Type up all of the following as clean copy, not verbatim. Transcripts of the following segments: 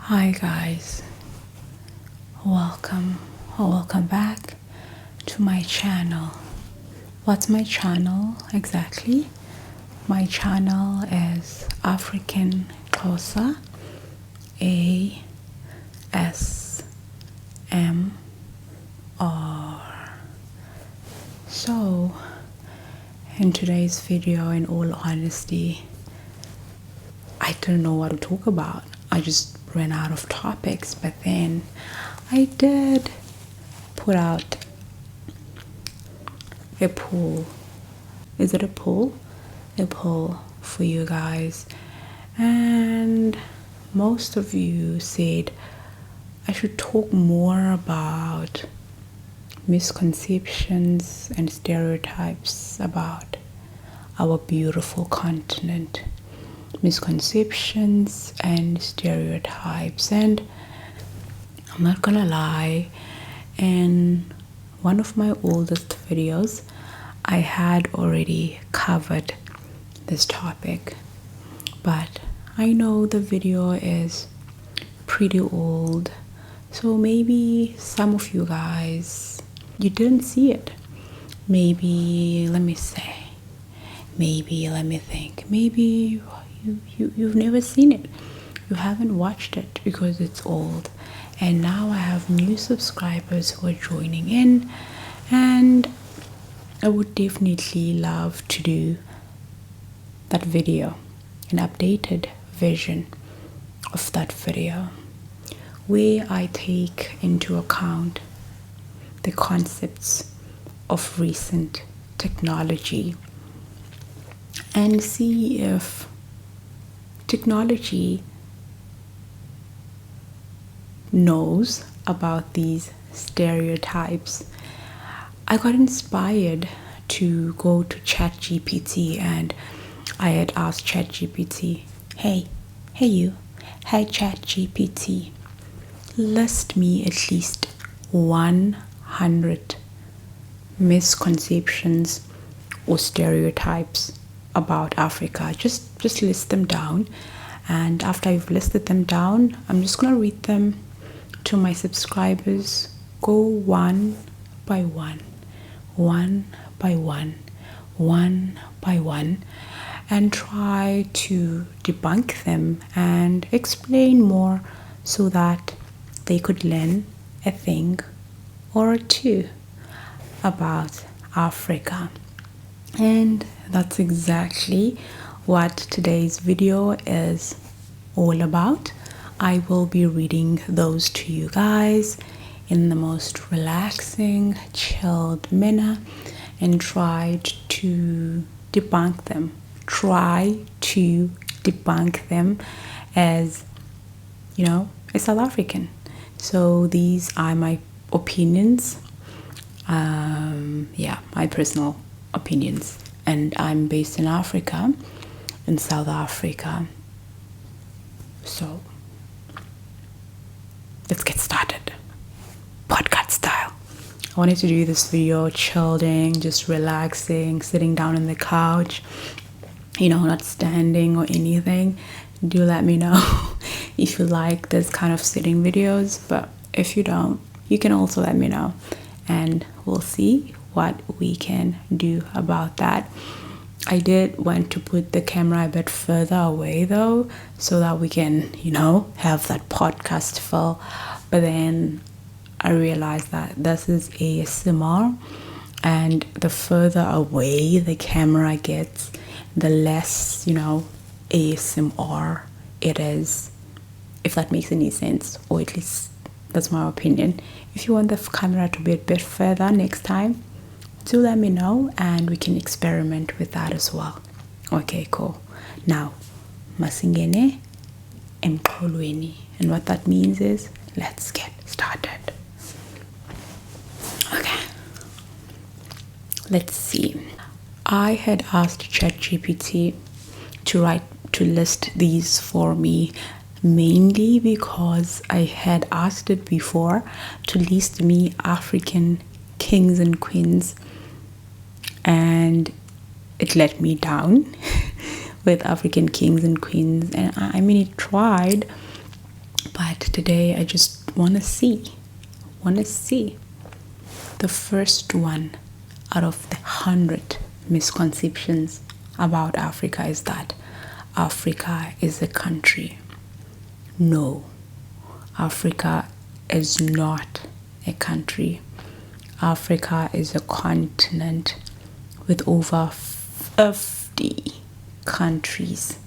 Hi guys, welcome back to my channel. What's my channel exactly? My channel is African Xhosa ASMR. So in today's video, in all honesty, I don't know what to talk about. I just ran out of topics, but then I did put out a poll. Is it a poll? A poll for you guys, and most of you said I should talk more about misconceptions and stereotypes about our beautiful continent. Misconceptions and stereotypes. And I'm not gonna lie, in one of my oldest videos I had already covered this topic, but I know the video is pretty old, so maybe some of you guys, you didn't see it. Maybe, let me think, maybe you've never seen it, you haven't watched it because it's old. And now I have new subscribers who are joining in, and I would definitely love to do that video, an updated version of that video, where I take into account the concepts of recent technology and see if technology knows about these stereotypes. I got inspired to go to ChatGPT, and I had asked ChatGPT, hey ChatGPT, list me at least 100 misconceptions or stereotypes about Africa. Just list them down, and after I've listed them down, I'm just gonna read them to my subscribers, go one by one, and try to debunk them and explain more so that they could learn a thing or two about Africa. And that's exactly what today's video is all about. I will be reading those to you guys in the most relaxing, chilled manner, and try to debunk them. As, you know, a South African. So these are my opinions. My personal opinions, and I'm based in Africa, in South Africa. So let's get started, podcast style. I wanted to do this video chilling, just relaxing, sitting down on the couch, not standing or anything. Do let me know if you like this kind of sitting videos, but if you don't, you can also let me know, and we'll see what we can do about that. I did want to put the camera a bit further away though, so that we can, have that podcast feel. But then I realized that this is ASMR, and the further away the camera gets, the less, ASMR it is, if that makes any sense, or at least that's my opinion. If you want the camera to be a bit further next time, do let me know, and we can experiment with that as well. Okay, cool. Now, masingene emqolweni, and what that means is, let's get started. Okay, let's see. I had asked ChatGPT to list these for me, mainly because I had asked it before to list me African kings and queens, and it let me down with African kings and queens. And I mean, it tried, But today I just want to see. The first one out of the 100 misconceptions about Africa is that Africa is a country. No, Africa is not a country. Africa is a continent with over 50 countries.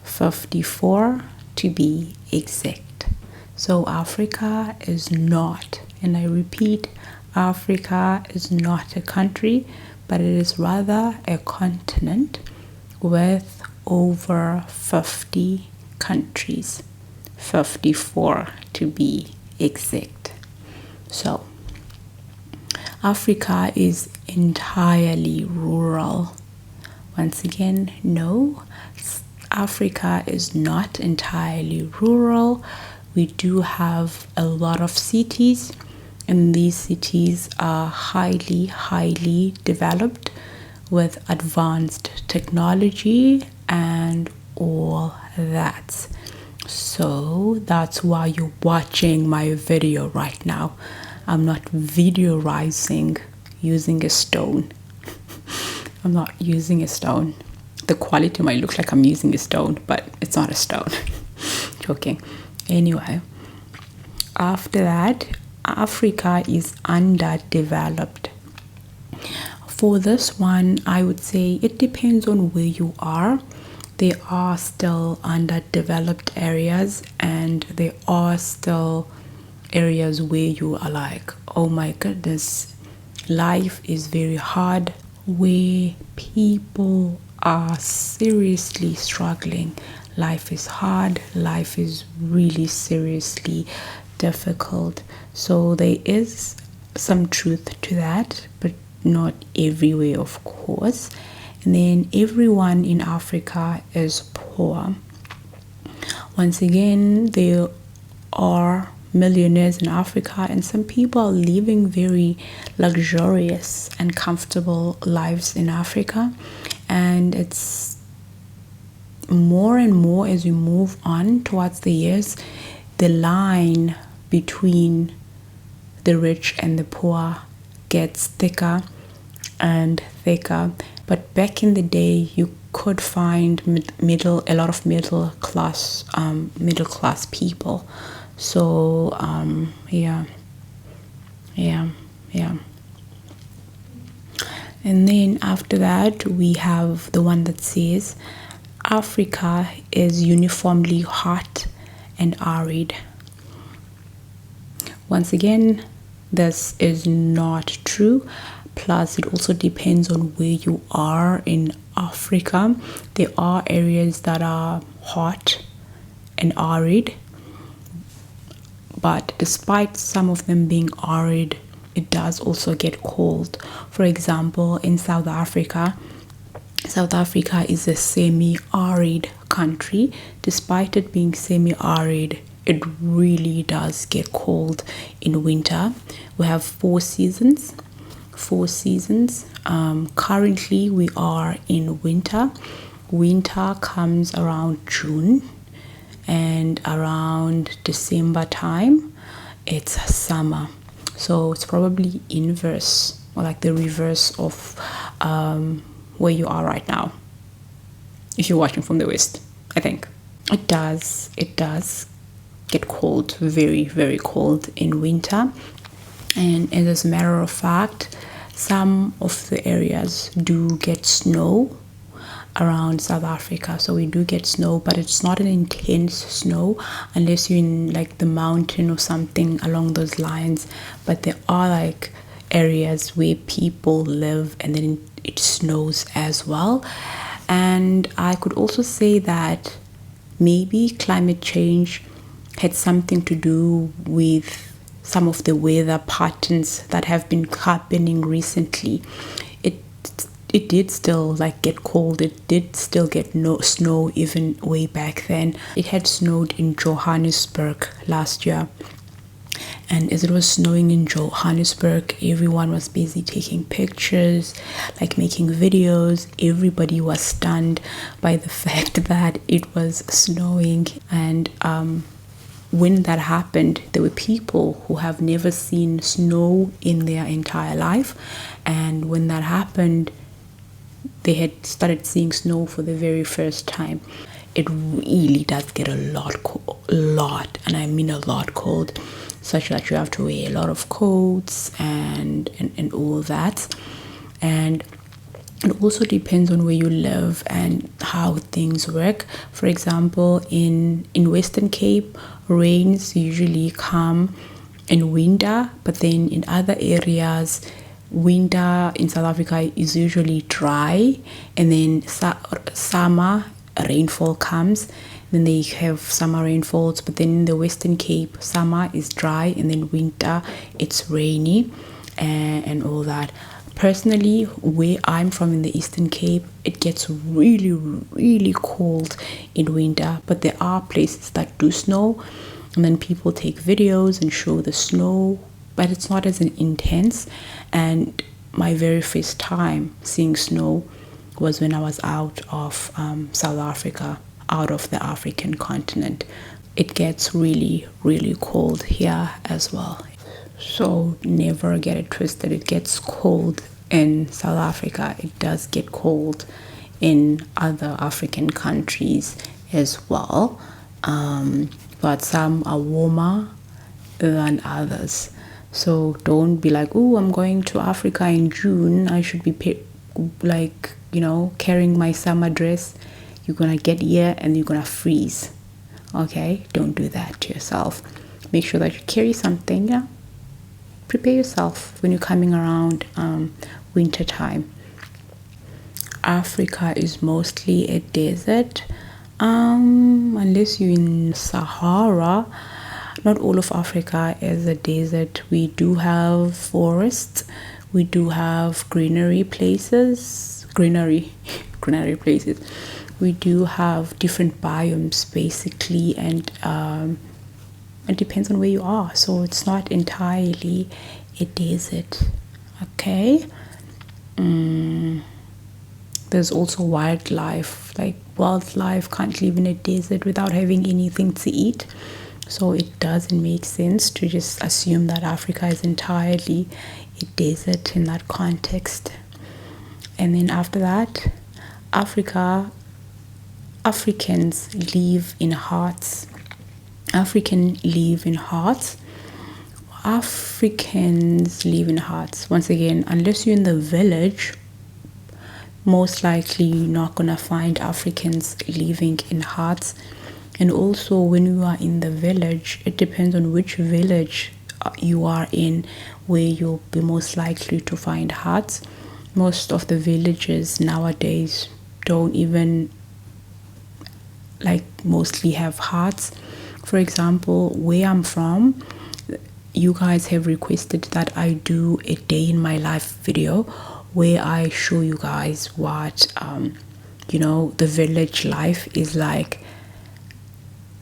54 to be exact. So Africa is not, and I repeat, Africa is not a country, but it is rather a continent with over 50 countries. 54 to be exact. So Africa is entirely rural. Once again, no, Africa is not entirely rural. We do have a lot of cities, and these cities are highly developed with advanced technology and all that. So that's why you're watching my video right now. I'm not videoizing using a stone. I'm not using a stone. The quality might look like I'm using a stone, but it's not a stone. Joking. Anyway, after that, Africa is underdeveloped. For this one, I would say it depends on where you are. There are still underdeveloped areas, and there are still areas where you are like, oh my goodness, life is very hard, where people are seriously struggling. Life is hard, life is really seriously difficult. So there is some truth to that, but not everywhere, of course. And then everyone in Africa is poor. Once again, there are millionaires in Africa, and some people are living very luxurious and comfortable lives in Africa. And it's more and more as we move on towards the years, the line between the rich and the poor gets thicker and thicker. But back in the day, you could find a lot of middle class people. So yeah. And then after that, we have the one that says Africa is uniformly hot and arid. Once again, this is not true. Plus, it also depends on where you are in Africa. There are areas that are hot and arid, but despite some of them being arid, it does also get cold. For example, in South Africa is a semi-arid country. Despite it being semi-arid, it really does get cold in winter. We have 4 seasons. Currently we are in winter. Winter comes around June, and around December time it's summer. So it's probably inverse, or like the reverse of where you are right now, if you're watching from the west. I think it does get cold, very, very cold in winter. And as a matter of fact, some of the areas do get snow around South Africa. So we do get snow, but it's not an intense snow unless you're in like the mountain or something along those lines. But there are like areas where people live and then it snows as well. And I could also say that maybe climate change had something to do with some of the weather patterns that have been happening recently. It did still like get cold. It did still get snow even way back then. It had snowed in Johannesburg last year. And as it was snowing in Johannesburg, everyone was busy taking pictures, like making videos. Everybody was stunned by the fact that it was snowing. And when that happened, there were people who have never seen snow in their entire life, and when that happened, they had started seeing snow for the very first time. It really does get a lot, and I mean a lot cold, such that you have to wear a lot of coats and all that. And it also depends on where you live and how things work. For example, in Western Cape, rains usually come in winter, but then in other areas, winter in South Africa is usually dry, and then summer rainfall comes. Then they have summer rainfalls, but then in the Western Cape, summer is dry, and then winter it's rainy and all that. Personally, where I'm from in the Eastern Cape, it gets really, really cold in winter, but there are places that do snow, and then people take videos and show the snow, but it's not as intense. And my very first time seeing snow was when I was out of South Africa, out of the African continent. It gets really, really cold here as well. So never get it twisted. It gets cold in South Africa. It does get cold in other African countries as well. But some are warmer than others. So don't be like, oh, I'm going to Africa in June. I should be carrying my summer dress. You're gonna get here and you're gonna freeze. Okay, don't do that to yourself. Make sure that you carry something. Yeah, prepare yourself when you're coming around winter time. Africa is mostly a desert, unless you're in Sahara. Not all of Africa is a desert. We do have forests, we do have greenery places. We do have different biomes basically, and it depends on where you are, so it's not entirely a desert. Okay. There's also wildlife. Like wildlife can't live in a desert without having anything to eat, so it doesn't make sense to just assume that Africa is entirely a desert in that context. And then after that, Africans live in hearts. Africans live in hearts. Once again, unless you're in the village, most likely you're not gonna find Africans living in huts. And also, when you are in the village, it depends on which village you are in, where you'll be most likely to find huts. Most of the villages nowadays don't even mostly have huts. For example, where I'm from, you guys have requested that I do a day in my life video where I show you guys what the village life is like.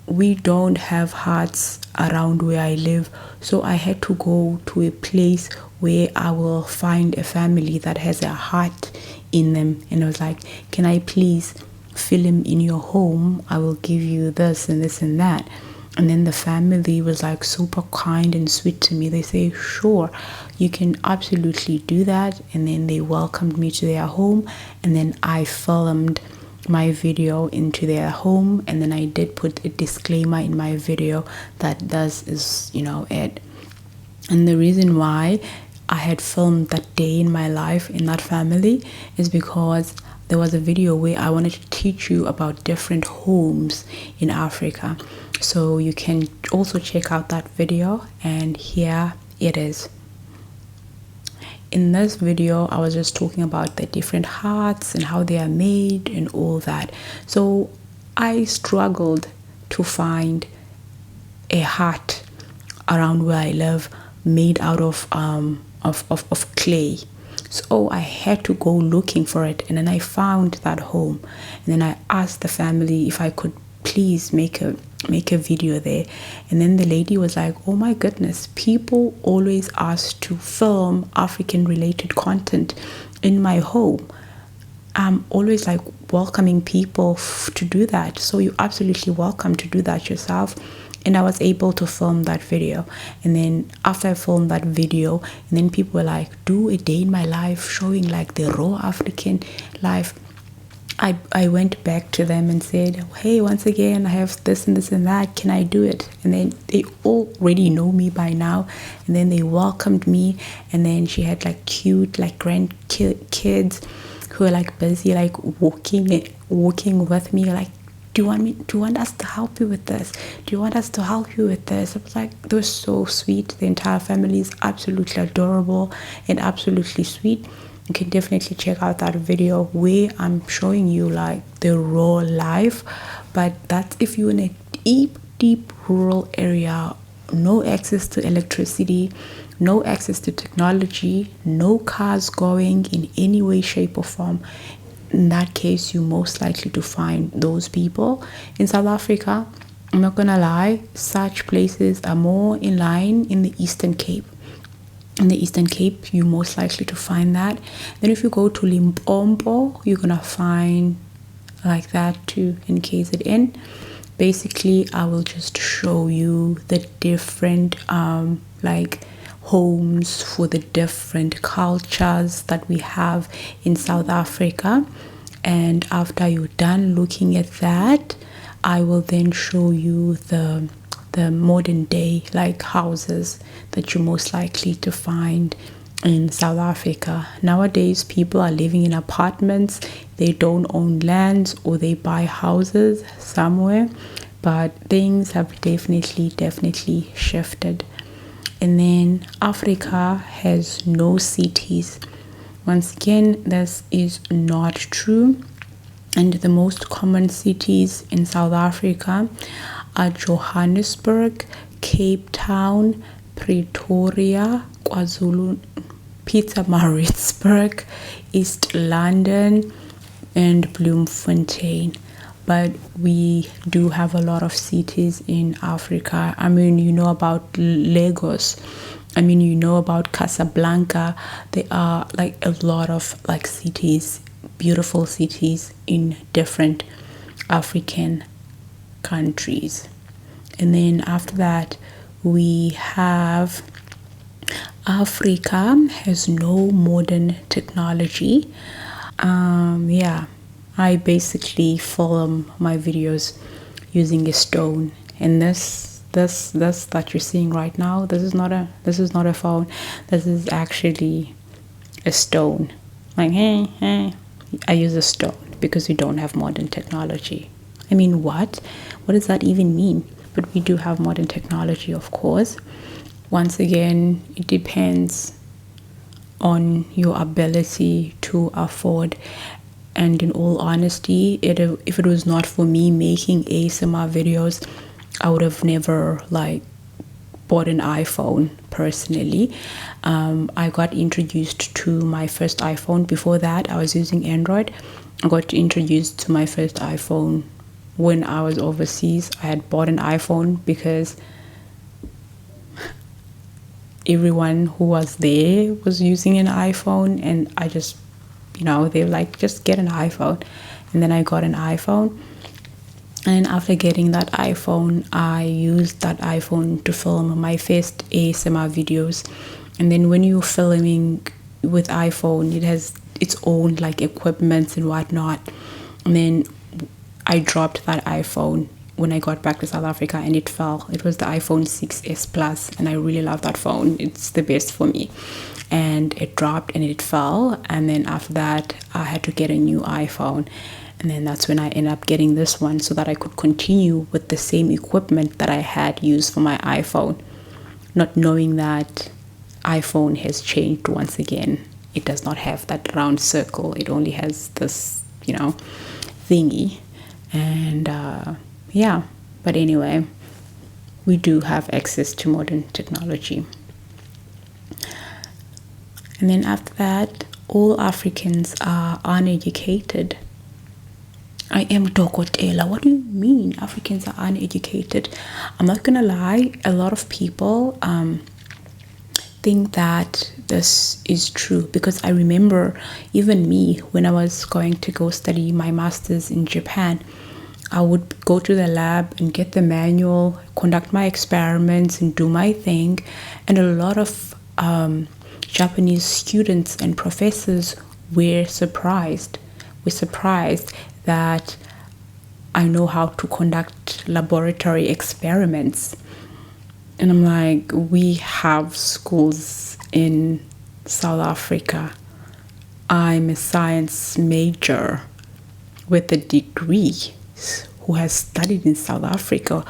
We don't have huts around where I live, so I had to go to a place where I will find a family that has a hut in them, and I was like, can I please film in your home? I will give you this and this and that. And then the family was like super kind and sweet to me. They say, sure, you can absolutely do that. And then they welcomed me to their home, and then I filmed my video into their home, and then I did put a disclaimer in my video that this is it. And the reason why I had filmed that day in my life in that family is because there was a video where I wanted to teach you about different homes in Africa. So you can also check out that video, and here it is. In this video, I was just talking about the different huts and how they are made and all that. So I struggled to find a hut around where I live made out of clay. So I had to go looking for it, and then I found that home, and then I asked the family if I could please make a video there. And then the lady was like, oh my goodness, people always ask to film African related content in my home. I'm always welcoming people to do that, so you're absolutely welcome to do that yourself. And I was able to film that video. And then after I filmed that video, and then people were like, do a day in my life showing like the raw African life. I went back to them and said, hey, once again, I have this and this and that. Can I do it? And then they already know me by now. And then they welcomed me. And then she had like cute like grandkids who were like busy like walking with me, like, do you want us to help you with this? Do you want us to help you with this? I was like, they were so sweet. The entire family is absolutely adorable and absolutely sweet. You can definitely check out that video where I'm showing you like the raw life. But that's if you're in a deep rural area, no access to electricity, no access to technology, no cars going in any way, shape or form. In that case, you're most likely to find those people. In South Africa, I'm not gonna lie, such places are more in line in the Eastern Cape. In the Eastern Cape, you're most likely to find that. Then if you go to Limpopo, you're gonna find like that too in KZN. Basically, I will just show you the different like homes for the different cultures that we have in South Africa. And after you're done looking at that, I will then show you the modern day like houses that you're most likely to find in South Africa. Nowadays, people are living in apartments. They don't own lands, or they buy houses somewhere, but things have definitely shifted. And then Africa has no cities. Once again, this is not true. And the most common cities in South Africa are Johannesburg, Cape Town, Pretoria, KwaZulu, Pietermaritzburg, East London, and Bloemfontein. But we do have a lot of cities in Africa. I mean, you know about Lagos. I mean, you know about Casablanca. There are like a lot of like cities, beautiful cities in different African countries. And then after that, we have Africa has no modern technology. I basically film my videos using a stone, and this that you're seeing right now, this is not a phone. This is actually a stone. Like, hey, I use a stone because we don't have modern technology. I mean, what does that even mean? But we do have modern technology, of course. Once again, it depends on your ability to afford. And in all honesty, if it was not for me making ASMR videos, I would have never like bought an iPhone personally. I got introduced to my first iPhone. Before that, I was using Android. I got introduced to my first iPhone when I was overseas. I had bought an iPhone because everyone who was there was using an iPhone, and I just, they were like, just get an iPhone. And then I got an iPhone. And after getting that iPhone, I used that iPhone to film my first ASMR videos. And then when you're filming with iPhone, it has its own like equipment and whatnot. And then I dropped that iPhone when I got back to South Africa, and it fell. It was the iPhone 6s Plus, and I really love that phone. It's the best for me. And it dropped and it fell, and then after that I had to get a new iPhone. And then that's when I ended up getting this one, so that I could continue with the same equipment that I had used for my iPhone, not knowing that iPhone has changed once again. It does not have that round circle. It only has this, thingy. And but anyway, we do have access to modern technology. And then after that, all Africans are uneducated. I am Dokotela. What do you mean Africans are uneducated? I'm not gonna lie, a lot of people think that this is true, because I remember even me when I was going to go study my master's in Japan, I would go to the lab and get the manual, conduct my experiments, and do my thing. And a lot of Japanese students and professors were surprised. That I know how to conduct laboratory experiments. And I'm like, we have schools in South Africa. I'm a science major with a degree who has studied in South Africa.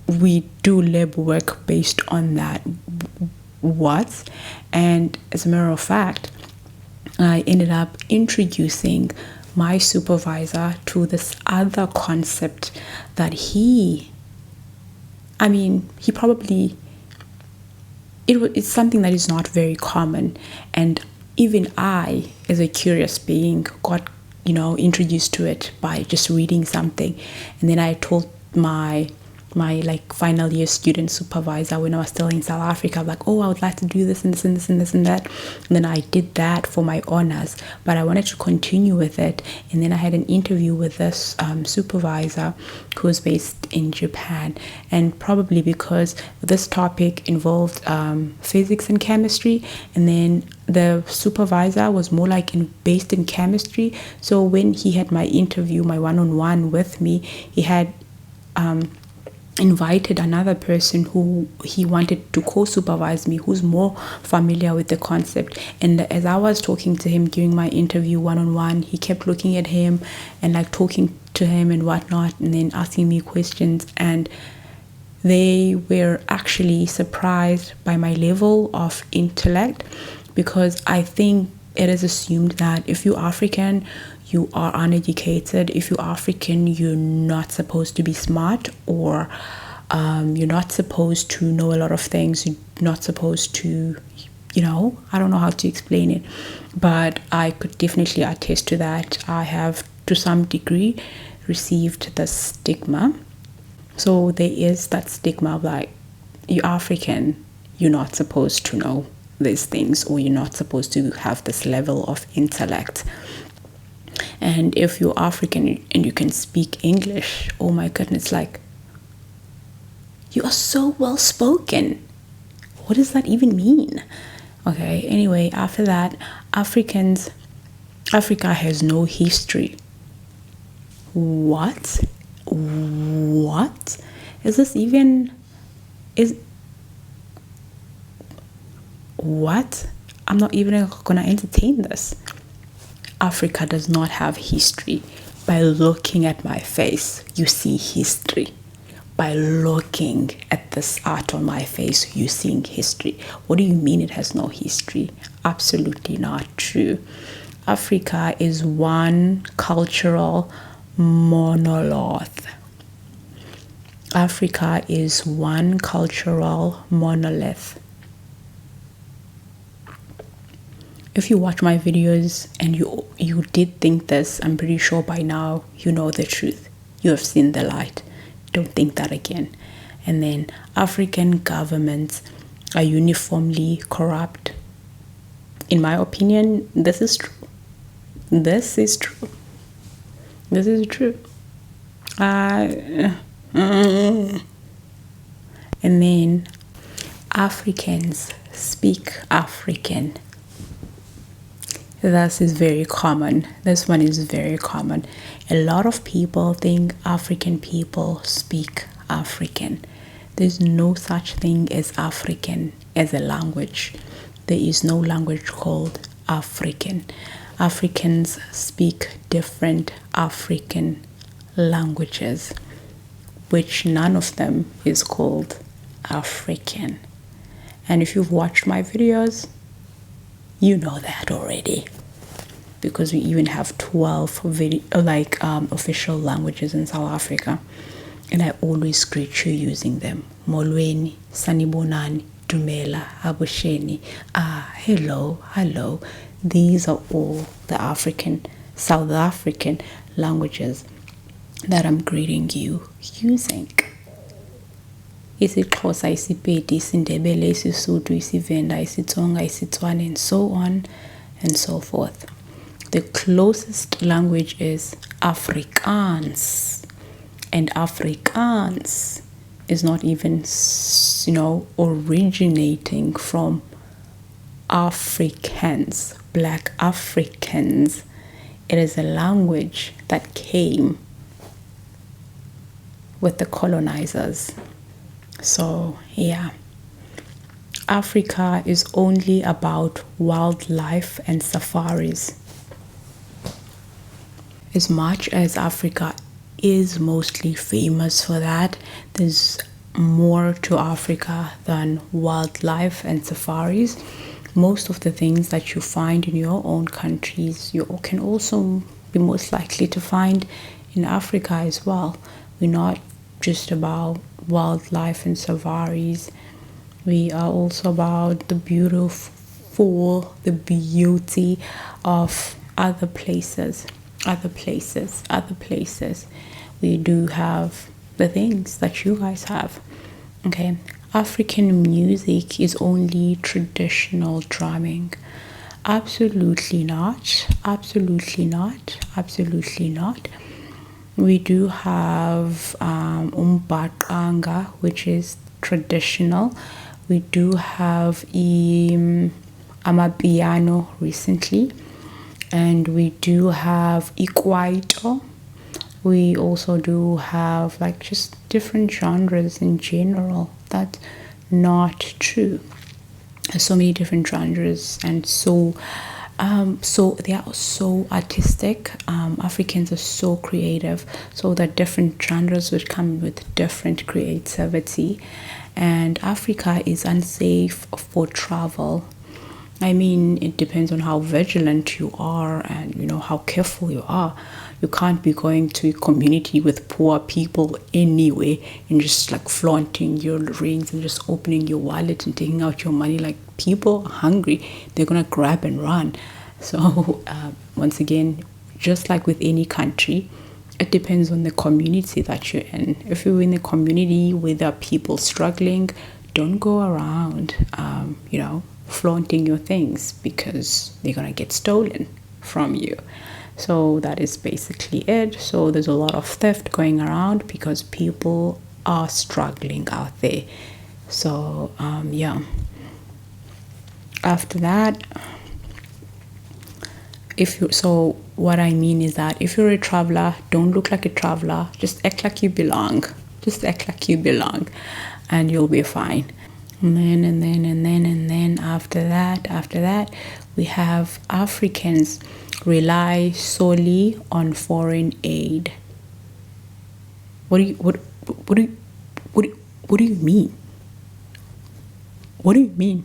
We do lab work based on that. What? And as a matter of fact, I ended up introducing my supervisor to this other concept that it's something that is not very common. And even I, as a curious being, got, introduced to it by just reading something. And then I told my like final year student supervisor when I was still in South Africa, like, oh, I would like to do this and this and this and this and that. And then I did that for my honors, but I wanted to continue with it. And then I had an interview with this supervisor who was based in Japan. And probably because this topic involved physics and chemistry, and then the supervisor was more like based in chemistry. So when he had my interview, my one-on-one with me, he had invited another person who he wanted to co-supervise me, who's more familiar with the concept. And as I was talking to him during my interview one-on-one, he kept looking at him and like talking to him and whatnot, and then asking me questions. And they were actually surprised by my level of intellect, because I think it is assumed that if you're African, you are uneducated. If you're African, you're not supposed to be smart, or you're not supposed to know a lot of things. You're not supposed to, I don't know how to explain it, but I could definitely attest to that. I have, to some degree, received the stigma. So there is that stigma of like, you're African, you're not supposed to know these things, or you're not supposed to have this level of intellect. And if you're African and you can speak English, oh my goodness, like, you are so well spoken. What does that even mean? Okay, anyway, after that, Africa has no history. What? Is this even, what? I'm not even gonna entertain this. Africa does not have history. By looking at my face, you see history. By looking at this art on my face, you're seeing history. What do you mean it has no history? Absolutely not true. Africa is one cultural monolith. Africa is one cultural monolith. If you watch my videos and you did think this, I'm pretty sure by now you know the truth. You have seen the light. Don't think that again. And then African governments are uniformly corrupt. In my opinion, this is true. This is true. This is true. And then Africans speak African. This is very common. This one is very common. A lot of people think African people speak African. There's no such thing as African as a language. There is no language called African. Africans speak different African languages, which none of them is called African. And if you've watched my videos, you know that already, because we even have 12 official languages in South Africa, and I always greet you using them. Molweni, sanibonani, dumela, abusheni, hello. These are all the South African languages that I'm greeting you using. IsiXhosa, isiPedi, isiNdebele, isiSotho, isiVenda, isiTsonga, isiTswana, and so on and so forth. The closest language is Afrikaans, and Afrikaans is not even, originating from Africans, black Africans. It is a language that came with the colonizers. So yeah, Africa is only about wildlife and safaris. As much as Africa is mostly famous for that, there's more to Africa than wildlife and safaris. Most of the things that you find in your own countries, you can also be most likely to find in Africa as well. We're not just about wildlife and safaris. We are also about the beauty of other places. We do have the things that you guys have. Okay, African music is only traditional drumming. Absolutely not. We do have umbaqanga, which is traditional. We do have amapiano recently, and we do have ikwaito. We also do have just different genres in general. That's not true. There's so many different genres, and so they are so artistic. Africans are so creative, so that different genres would come with different creativity. And Africa is unsafe for travel. I mean, it depends on how vigilant you are and how careful you are. You can't be going to a community with poor people anyway and just flaunting your rings and just opening your wallet and taking out your money. People are hungry, they're gonna grab and run. So once again, just like with any country, it depends on the community that you're in. If you're in a community where there are people struggling, don't go around flaunting your things, because they're gonna get stolen from you. So that is basically it. So there's a lot of theft going around because people are struggling out there. So yeah, after that, what I mean is that if you're a traveler, don't look like a traveler, just act like you belong, and you'll be fine. And then after that we have Africans rely solely on foreign aid. What do you mean? What do you mean?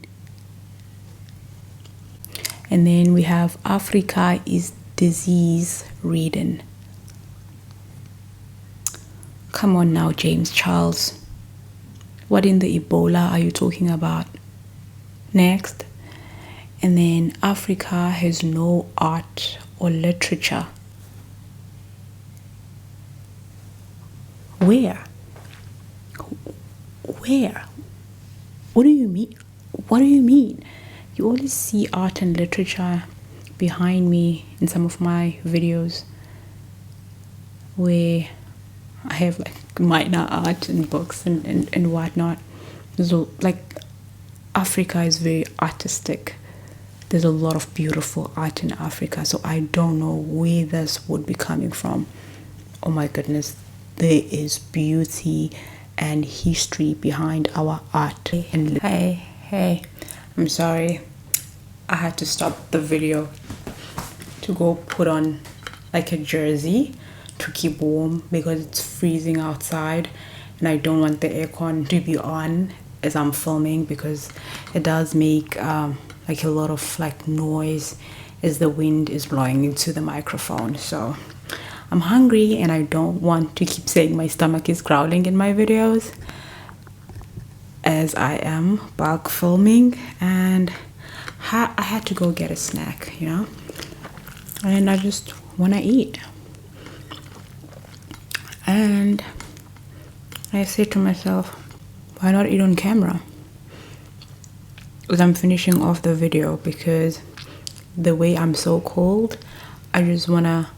And then we have Africa is disease ridden. Come on now, James Charles. What in the Ebola are you talking about? Next. And then Africa has no art or literature. Where? What do you mean? You always see art and literature behind me in some of my videos where I have minor art and books and whatnot. So Africa is very artistic. There's a lot of beautiful art in Africa, so I don't know where this would be coming from. Oh my goodness, there is beauty and history behind our art. And hey, I'm sorry, I had to stop the video to go put on a jersey to keep warm because it's freezing outside, and I don't want the aircon to be on as I'm filming because it does make a lot of noise as the wind is blowing into the microphone. So I'm hungry and I don't want to keep saying my stomach is growling in my videos as I am bulk filming, and I had to go get a snack, and I just want to eat. And I said to myself, why not eat on camera? Because I'm finishing off the video, because the way I'm so cold, I just want to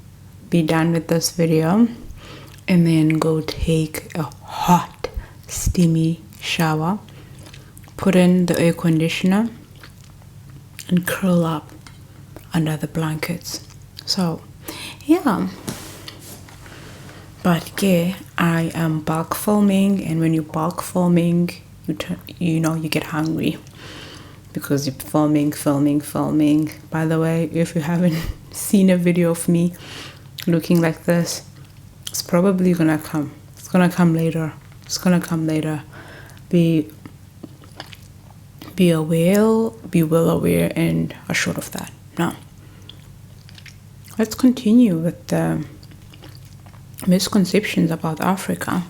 be done with this video and then go take a hot, steamy shower, put in the air conditioner, and curl up under the blankets. So, yeah. But yeah, I am bulk filming, and when you bulk filming, you get hungry because you're filming. By the way, if you haven't seen a video of me looking like this, it's probably gonna come. It's gonna come later. Be well aware and assured of that. Now, let's continue with the misconceptions about Africa.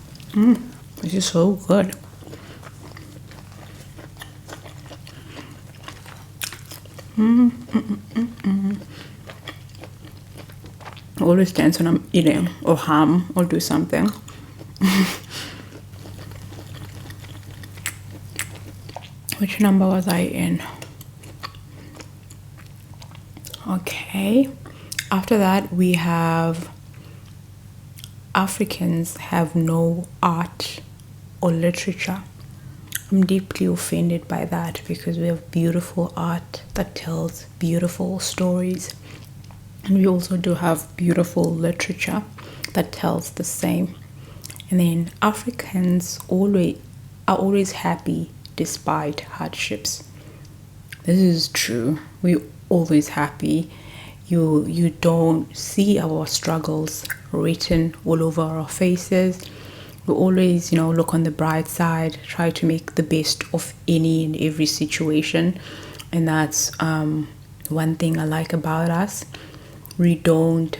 This is so good. Always dance when I'm eating or hum or do something. Which number was I in? Okay. After that, we have Africans have no art or literature. I'm deeply offended by that because we have beautiful art that tells beautiful stories. And we also do have beautiful literature that tells the same. And then Africans are always happy despite hardships. This is true. We're always happy. You don't see our struggles written all over our faces. We always, look on the bright side, try to make the best of any and every situation. And that's one thing I like about us. We don't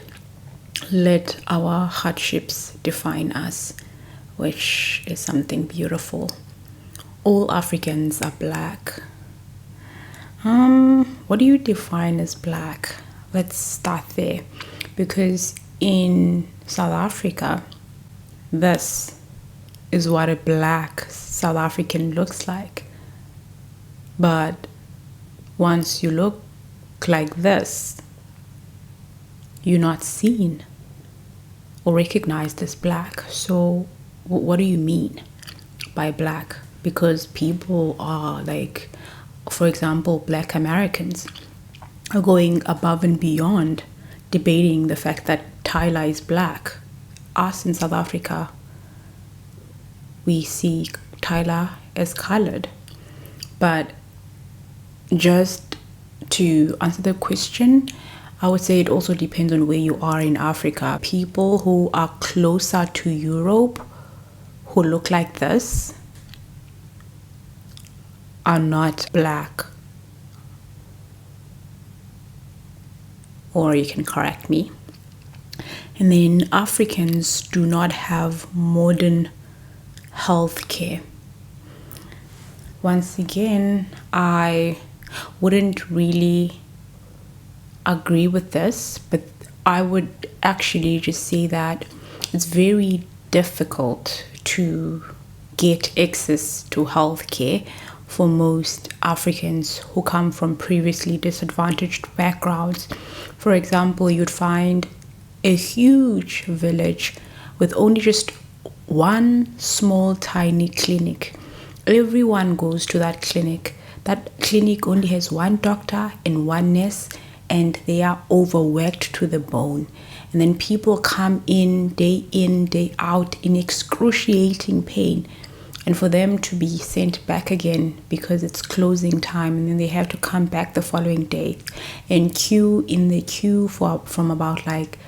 let our hardships define us, which is something beautiful. All Africans are black. What do you define as black? Let's start there. Because in South Africa, this is what a black South African looks like. But once you look like this, you're not seen or recognized as black. So what do you mean by black? Because people are like, for example, Black Americans are going above and beyond debating the fact that Tyler is black. Us in South Africa, we see Tyler as colored. But just to answer the question, I would say it also depends on where you are in Africa. People who are closer to Europe, who look like this, are not black. Or you can correct me. And then Africans do not have modern health care. Once again, I wouldn't really agree with this, but I would actually just say that it's very difficult to get access to health care for most Africans who come from previously disadvantaged backgrounds. For example, you'd find a huge village with only just one small tiny clinic. Everyone goes to that clinic. That clinic only has one doctor and one nurse, and they are overworked to the bone. And then people come in, day out, in excruciating pain. And for them to be sent back again because it's closing time, and then they have to come back the following day and queue from about like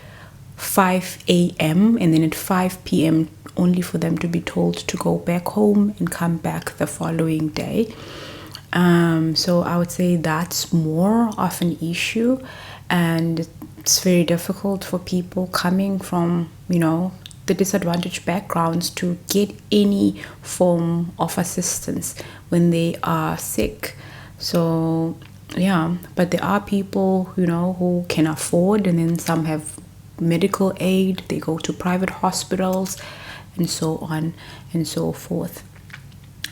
5 a.m. and then at 5 p.m. only for them to be told to go back home and come back the following day. So I would say that's more of an issue, and it's very difficult for people coming from, the disadvantaged backgrounds to get any form of assistance when they are sick. So yeah, but there are people, who can afford, and then some have medical aid, they go to private hospitals, and so on and so forth.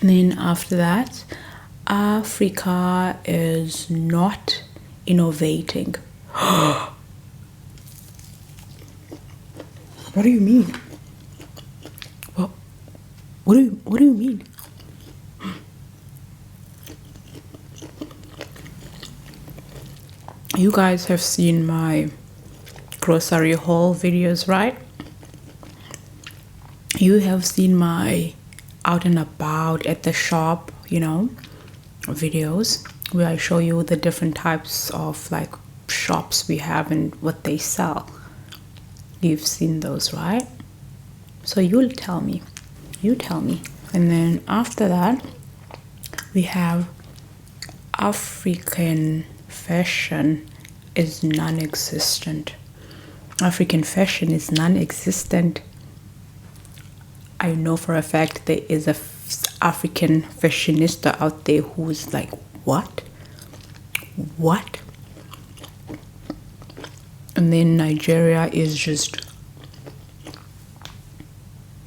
And then after that, Africa is not innovating. What do you mean? What do you mean? You guys have seen my grocery haul videos, right? You have seen my out and about at the shop, videos where I show you the different types of like shops we have and what they sell. You've seen those, right? So you tell me. And then after that, we have African fashion is non-existent. African fashion is non-existent. I know for a fact there is a African fashionista out there who's like, what? And then Nigeria is just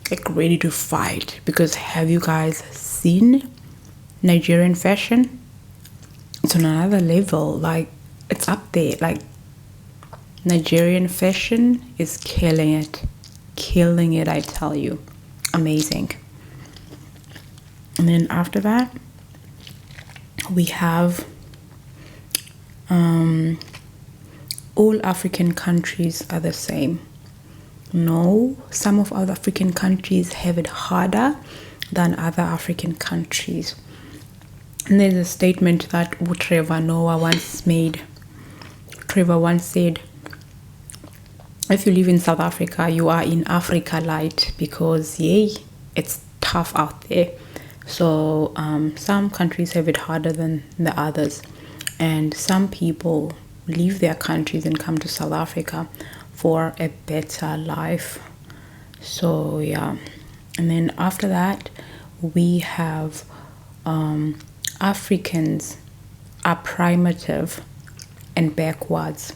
like ready to fight, because have you guys seen Nigerian fashion? It's on another level. Like, it's up there. Like, Nigerian fashion is killing it, I tell you. Amazing. And then after that, we have all African countries are the same. No, some of other African countries have it harder than other African countries. And there's a statement that Trevor Noah once made. Trevor once said, if you live in South Africa, you are in Africa light, because it's tough out there. So some countries have it harder than the others, and some people leave their countries and come to South Africa for a better life. So yeah. And then after that, we have Africans are primitive and backwards.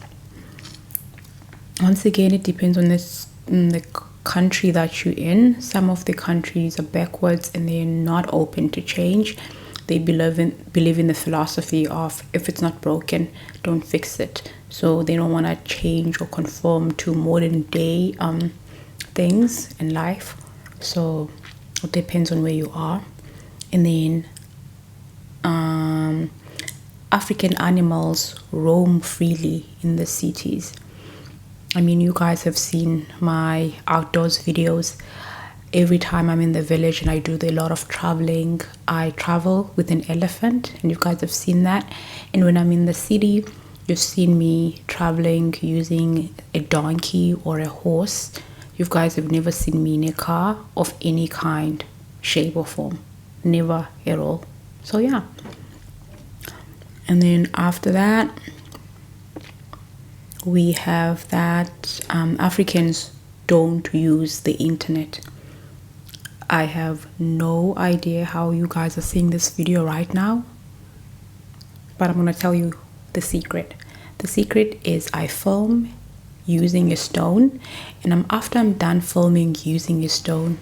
Once again, it depends on the country that you're in. Some of the countries are backwards and they're not open to change. They believe in the philosophy of, if it's not broken, don't fix it. So they don't want to change or conform to modern day things in life. So it depends on where you are. And then African animals roam freely in the cities. I mean, you guys have seen my outdoors videos. Every time I'm in the village and I do a lot of traveling, I travel with an elephant, and you guys have seen that. And when I'm in the city, you've seen me traveling using a donkey or a horse. You guys have never seen me in a car of any kind, shape or form. Never at all. So yeah. And then after that, we have that Africans don't use the internet. I have no idea how you guys are seeing this video right now, but I'm going to tell you the secret. The secret is I film using a stone, and after I'm done filming using a stone,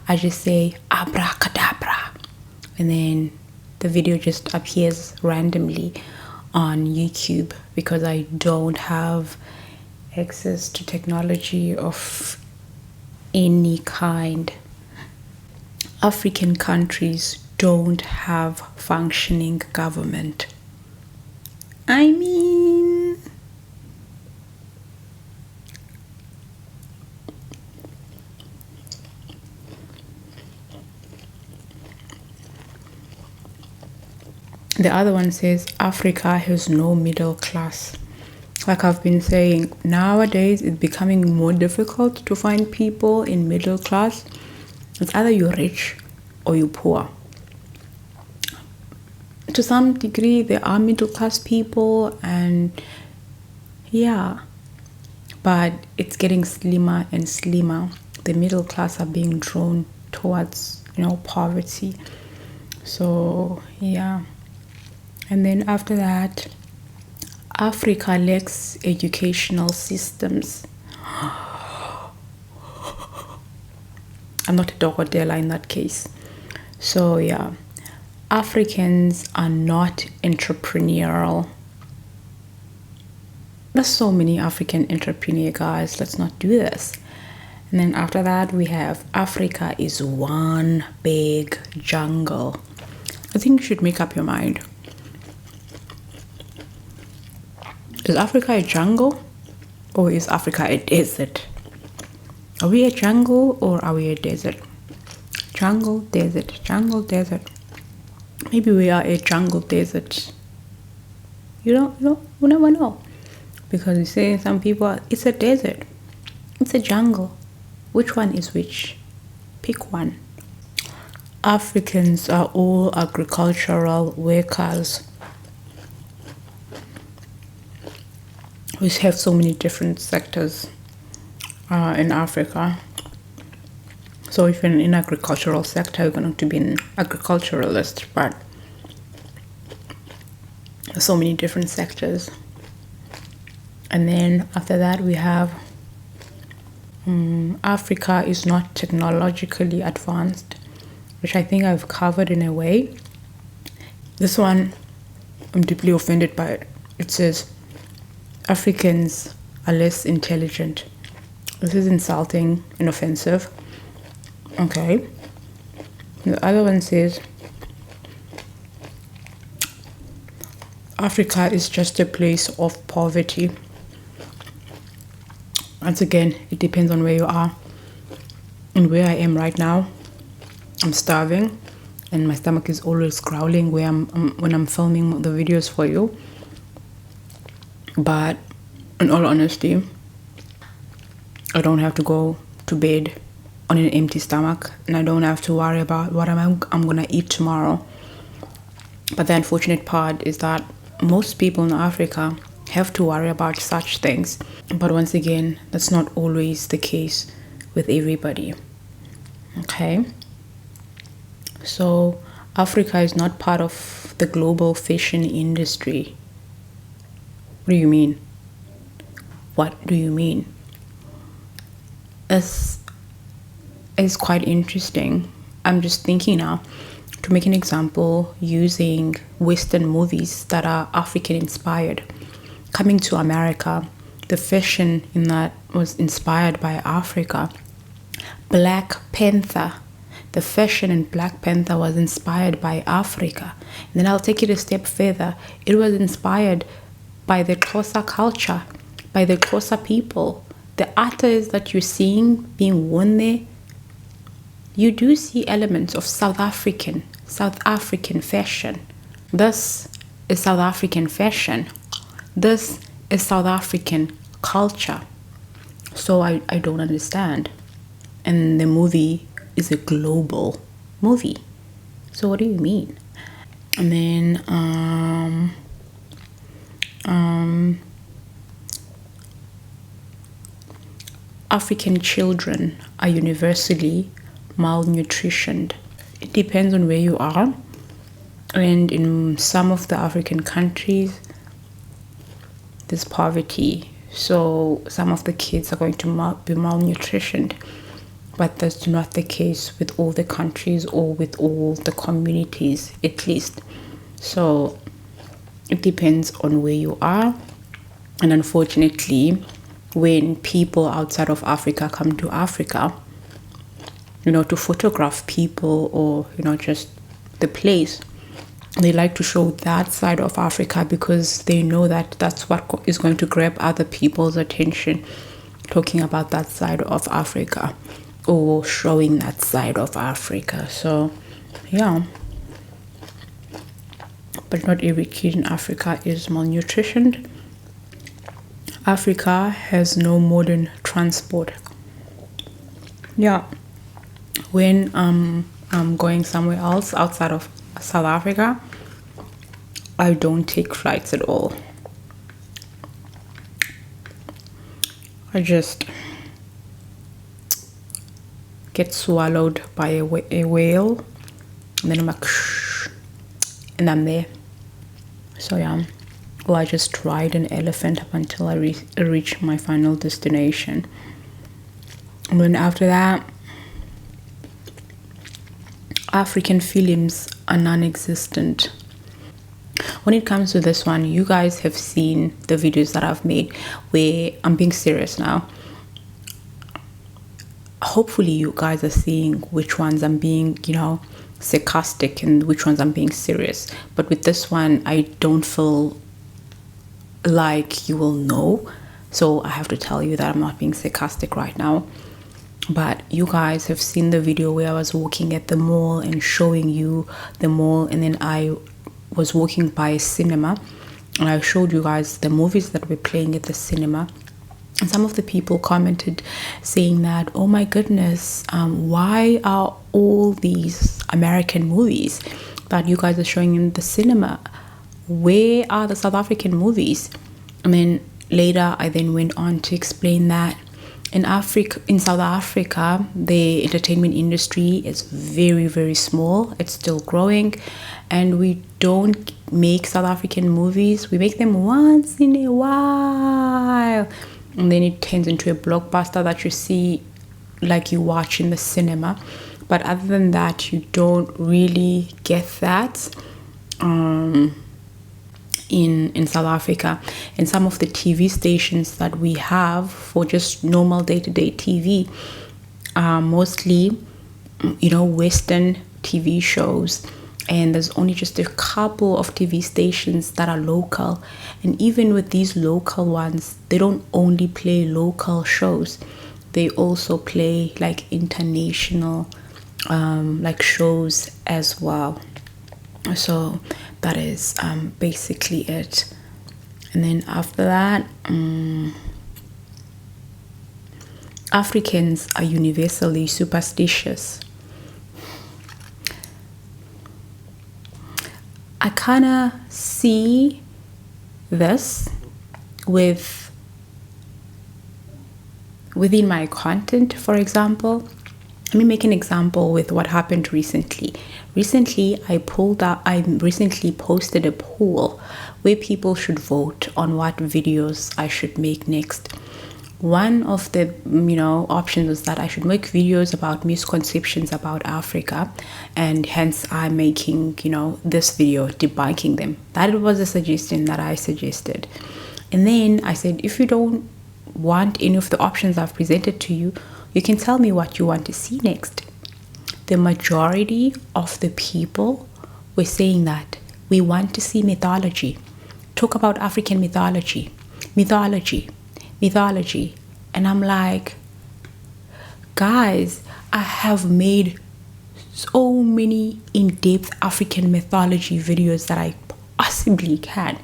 I just say abracadabra, and then the video just appears randomly on YouTube, because I don't have access to technology of any kind. African countries don't have functioning government. I mean, the other one says Africa has no middle class. Like I've been saying, nowadays it's becoming more difficult to find people in middle class. It's either you're rich or you're poor. To some degree, there are middle class people, and yeah, but it's getting slimmer and slimmer. The middle class are being drawn towards, poverty. So yeah. And then after that, Africa lacks educational systems. I'm not a doctor in that case. So yeah, Africans are not entrepreneurial. There's so many African entrepreneur guys. Let's not do this. And then after that, we have Africa is one big jungle. I think you should make up your mind. Is Africa a jungle or is Africa a desert? Are we a jungle or are we a desert? Jungle, desert, jungle, desert. Maybe we are a jungle desert. You never know. Because you say some people, it's a desert, it's a jungle. Which one is which? Pick one. Africans are all agricultural workers. We have so many different sectors in Africa. So if you're in agricultural sector, you're going to be an agriculturalist, but there's so many different sectors. And then after that, we have Africa is not technologically advanced, which I think I've covered in a way. This one, I'm deeply offended by it. It says, Africans are less intelligent. This is insulting and offensive. Okay. The other one says, Africa is just a place of poverty. Once again, it depends on where you are. And where I am right now, I'm starving and my stomach is always growling when I'm filming the videos for you. But in all honesty, I don't have to go to bed on an empty stomach, and I don't have to worry about what I'm gonna eat tomorrow. But the unfortunate part is that most people in Africa have to worry about such things. But once again, that's not always the case with everybody. Okay? So Africa is not part of the global fashion industry. What do you mean? What do you mean? It's quite interesting. I'm just thinking now to make an example using Western movies that are African inspired. Coming to America, the fashion in that was inspired by Africa. Black Panther, the fashion in Black Panther was inspired by Africa. And then I'll take it a step further. It was inspired by the Xhosa culture, by the Xhosa people. The attires that you're seeing being worn there, you do see elements of South African fashion. This is South African fashion. This is South African culture. So I don't understand. And the movie is a global movie. So what do you mean? And then African children are universally malnutritioned. It depends on where you are. And in some of the African countries, there's poverty. So some of the kids are going to be malnutritioned. But that's not the case with all the countries or with all the communities, at least. So it depends on where you are. And unfortunately, when people outside of Africa come to Africa, to photograph people or, just the place, they like to show that side of Africa because they know that that's what is going to grab other people's attention, talking about that side of Africa or showing that side of Africa. So, yeah. But not every kid in Africa is malnutritioned. Africa has no modern transport. Yeah. When I'm going somewhere else outside of South Africa, I don't take flights at all. I just get swallowed by a whale, and then I'm like, shh, and I'm there. So yeah, or I just ride an elephant up until I reach my final destination. And then after that, African films are non-existent. When it comes to this one, you guys have seen the videos that I've made where I'm being serious now. hopefully you guys are seeing which ones I'm being, sarcastic and which ones I'm being serious. But with this one, I don't feel like you will know. So I have to tell you that I'm not being sarcastic right now. But you guys have seen the video where I was walking at the mall and showing you the mall, and then I was walking by a cinema and I showed you guys the movies that were playing at the cinema. And some of the people commented saying that, oh my goodness, why are all these American movies that you guys are showing in the cinema, where are the South African movies? And then later I then went on to explain that in South Africa, the entertainment industry is very, very small. It's still growing, and we don't make South African movies. We make them once in a while, and then it turns into a blockbuster that you see, like you watch in the cinema. But other than that, you don't really get that in South Africa. And some of the TV stations that we have for just normal day-to-day TV are mostly, Western TV shows. And there's only just a couple of TV stations that are local. And even with these local ones, they don't only play local shows. They also play like international like shows as well. So that is basically it. And then after that, Africans are universally superstitious. I kind of see this within my content. For example, let me make an example with what happened recently. I recently posted a poll where people should vote on what videos I should make next. One of the options was that I should make videos about misconceptions about Africa, and hence I'm making this video debunking them. That was a suggestion that I suggested. And then I said, if you don't want any of the options I've presented to you, you can tell me what you want to see next. The majority of the people were saying that we want to see mythology. Talk about African mythology. And I'm like, guys, I have made so many in-depth African mythology videos that I possibly can.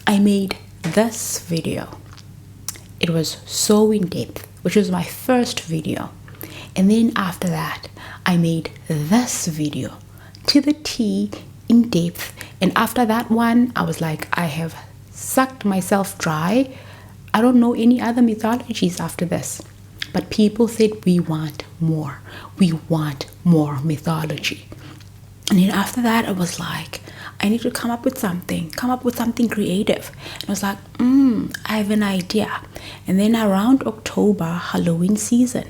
I made this video. It was so in-depth, which was my first video. And then after that, I made this video to the T, in depth. And after that one, I was like, I have sucked myself dry. I don't know any other mythologies after this. But people said, we want more. We want more mythology. And then after that, I was like, I need to come up with something creative. And I was like, I have an idea. And then around October, Halloween season,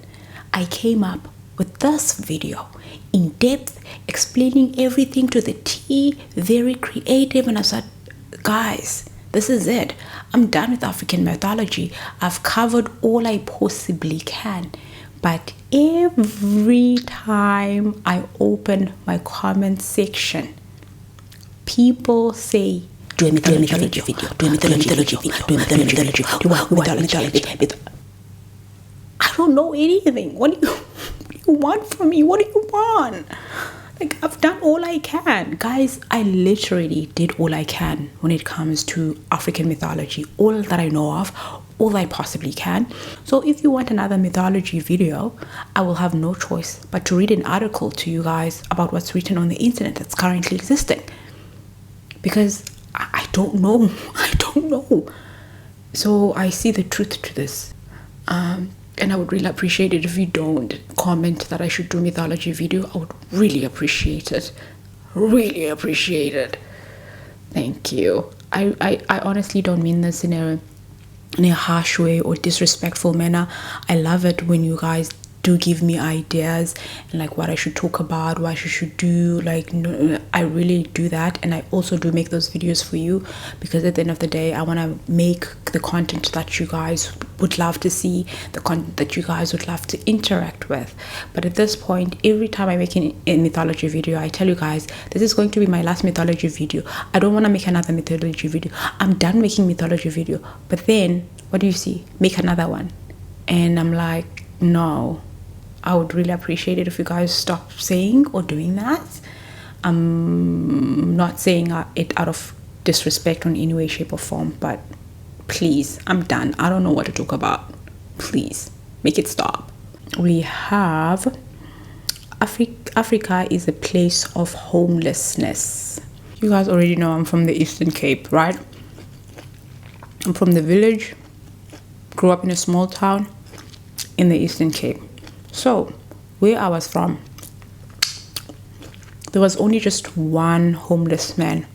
I came up with this video, in depth, explaining everything to the T, very creative. And I said, guys, this is it. I'm done with African mythology. I've covered all I possibly can. But every time I open my comment section, people say, do a mythology video. I don't know anything. What do you want from me? What do you want? Like, I've done all I can. Guys, I literally did all I can when it comes to African mythology. All that I know of, all I possibly can. So if you want another mythology video, I will have no choice but to read an article to you guys about what's written on the internet that's currently existing. Because I don't know. So I see the truth to this. And I would really appreciate it if you don't comment that I should do a mythology video. I would really appreciate it. Thank you. I honestly don't mean this in a harsh way or disrespectful manner. I love it when you guys do give me ideas and like what I should talk about, what I should do. Like, no, I really do that, and I also do make those videos for you, because at the end of the day I want to make the content that you guys would love to see, the content that you guys would love to interact with. But at this point, every time I make a mythology video, I tell you guys, this is going to be my last mythology video. I don't want to make another mythology video. I'm done making mythology video. But then what do you see? Make another one. And I'm like, no, I would really appreciate it if you guys stop saying or doing that. I'm not saying it out of disrespect in any way, shape or form, but please, I'm done. I don't know what to talk about. Please make it stop. We have Africa is a place of homelessness. You guys already know I'm from the Eastern Cape, right? I'm from the village, grew up in a small town in the Eastern Cape. So where I was from, there was only just one homeless man,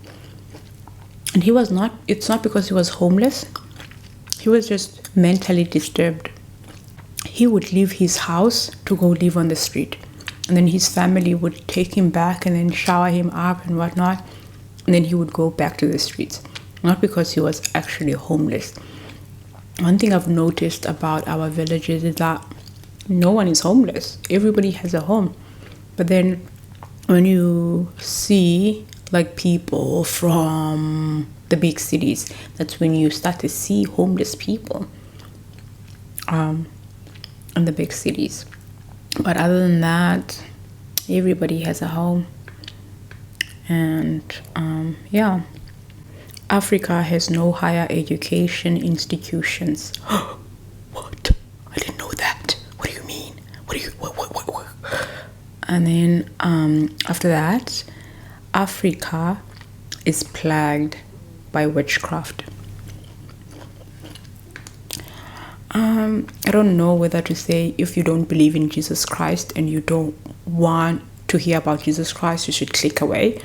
and it's not because he was homeless, he was just mentally disturbed. He would leave his house to go live on the street, and then his family would take him back and then shower him up and whatnot, and then he would go back to the streets. Not because he was actually homeless. One thing I've noticed about our villages is that no one is homeless. Everybody has a home. But then when you see like people from the big cities, that's when you start to see homeless people in the big cities. But other than that, everybody has a home. And yeah, Africa has no higher education institutions. What? I didn't know that. What do you mean? What? And then after that, Africa is plagued by witchcraft. I don't know whether to say, if you don't believe in Jesus Christ and you don't want to hear about Jesus Christ, you should click away.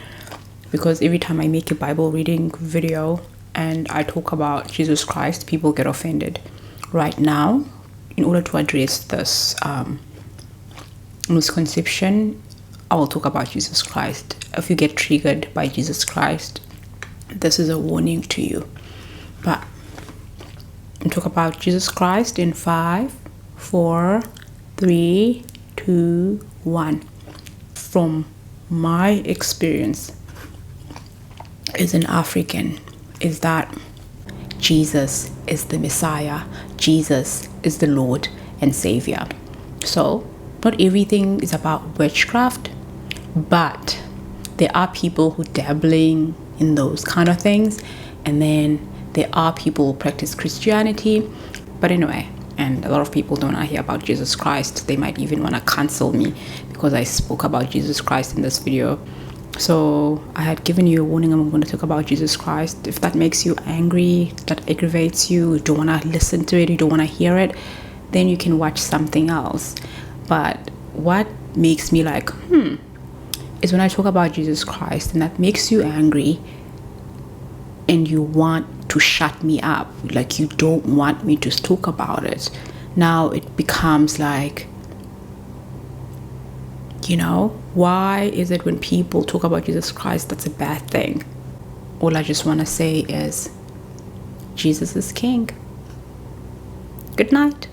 Because every time I make a Bible reading video and I talk about Jesus Christ, people get offended. Right now, in order to address this misconception, I will talk about Jesus Christ. If you get triggered by Jesus Christ, this is a warning to you. But I'll talk about Jesus Christ in 5, 4, 3, 2, 1. From my experience as an African, is that Jesus is the Messiah. Jesus is the Lord and Savior. So not everything is about witchcraft, but there are people who dabbling in those kind of things, and then there are people who practice Christianity. But anyway, and a lot of people don't want to hear about Jesus Christ. They might even want to cancel me because I spoke about Jesus Christ in this video. So I had given you a warning. I'm going to talk about Jesus Christ. If that makes you angry, that aggravates you, you don't want to listen to it, you don't want to hear it, then you can watch something else. But what makes me like, is when I talk about Jesus Christ and that makes you angry and you want to shut me up. Like, you don't want me to talk about it. Now it becomes like, why is it when people talk about Jesus Christ, that's a bad thing? All I just want to say is, Jesus is King. Good night.